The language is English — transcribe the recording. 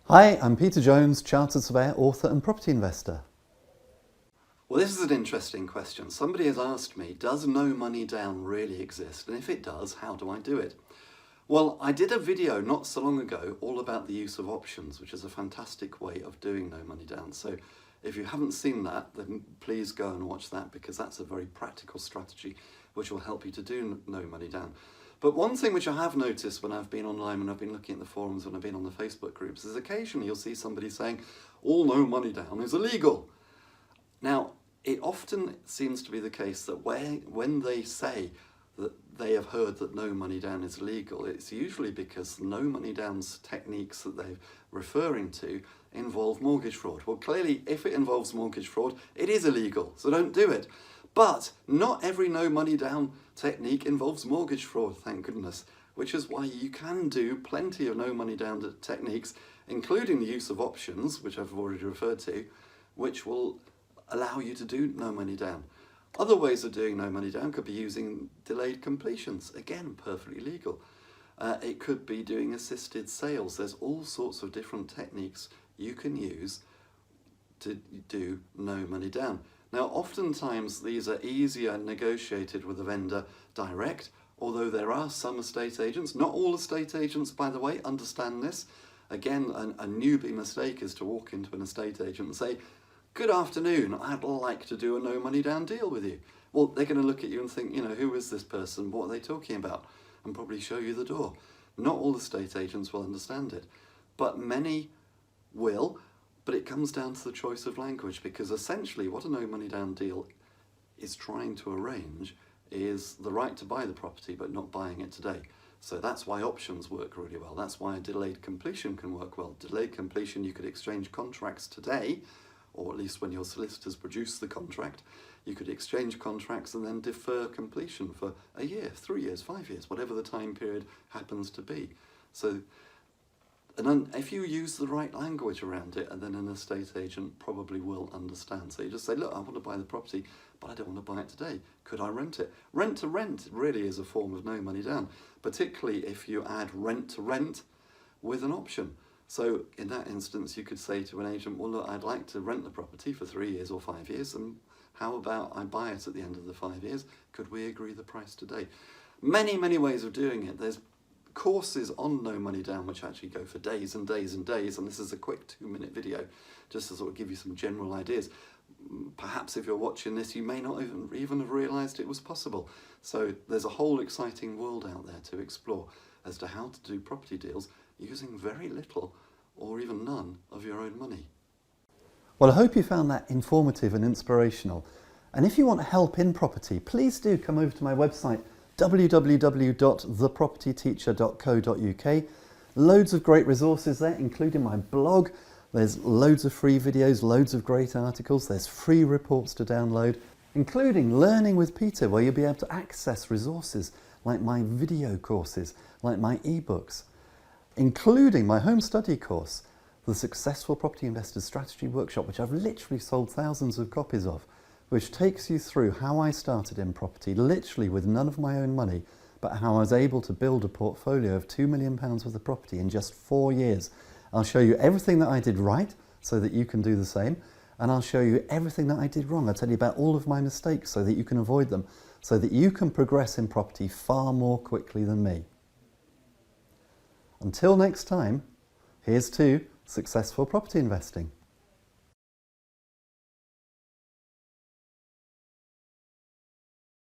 Hi, I'm Peter Jones, Chartered Surveyor, author and property investor. Well, this is an interesting question. Somebody has asked me, does no money down really exist? And if it does, how do I do it? Well, I did a video not so long ago all about the use of options, which is a fantastic way of doing no money down. So if you haven't seen that, then please go and watch that, because that's a very practical strategy which will help you to do no money down. But one thing which I have noticed when I've been online, when I've been looking at the forums, when I've been on the Facebook groups, is occasionally you'll see somebody saying, all no money down is illegal. Now, it often seems to be the case that when they say that they have heard that no money down is illegal, it's usually because no money down's techniques that they're referring to involve mortgage fraud. Well, clearly, if it involves mortgage fraud, it is illegal, so don't do it. But not every no money down technique involves mortgage fraud, thank goodness, which is why you can do plenty of no money down techniques, including the use of options, which I've already referred to, which will allow you to do no money down. Other ways of doing no money down could be using delayed completions, again, perfectly legal. It could be doing assisted sales. There's all sorts of different techniques you can use to do no money down. Now, oftentimes these are easier negotiated with the vendor direct, although there are some estate agents, not all estate agents, by the way, understand this. Again, a newbie mistake is to walk into an estate agent and say, good afternoon, I'd like to do a no money down deal with you. Well, they're going to look at you and think, you know, who is this person? What are they talking about? And probably show you the door. Not all estate agents will understand it, but many will. But it comes down to the choice of language, because essentially what a no money down deal is trying to arrange is the right to buy the property but not buying it today. So that's why options work really well. That's why a delayed completion can work well. Delayed completion, you could exchange contracts today, or at least when your solicitors produce the contract, you could exchange contracts and then defer completion for a year, 3 years, 5 years, whatever the time period happens to be. So, and then if you use the right language around it, and then an estate agent probably will understand. So you just say, look, I want to buy the property, but I don't want to buy it today. Could I rent it? Rent to rent really is a form of no money down, particularly if you add rent to rent with an option. So in that instance, you could say to an agent, well, look, I'd like to rent the property for 3 years or 5 years, and how about I buy it at the end of the 5 years? Could we agree the price today? Many, many ways of doing it. There's courses on no money down which actually go for days and days and days, and this is a quick 2-minute video just to sort of give you some general ideas. Perhaps if you're watching this, you may not even have realised it was possible. So there's a whole exciting world out there to explore as to how to do property deals using very little or even none of your own money. Well, I hope you found that informative and inspirational. And if you want help in property, please do come over to my website, www.thepropertyteacher.co.uk. Loads of great resources there, including my blog. There's loads of free videos, loads of great articles. There's free reports to download, including Learning with Peter, where you'll be able to access resources like my video courses, like my ebooks, including my home study course, the Successful Property Investors Strategy Workshop, which I've literally sold thousands of copies of, which takes you through how I started in property, literally with none of my own money, but how I was able to build a portfolio of £2 million worth of property in just 4 years. I'll show you everything that I did right so that you can do the same, and I'll show you everything that I did wrong. I'll tell you about all of my mistakes so that you can avoid them, so that you can progress in property far more quickly than me. Until next time, here's to successful property investing.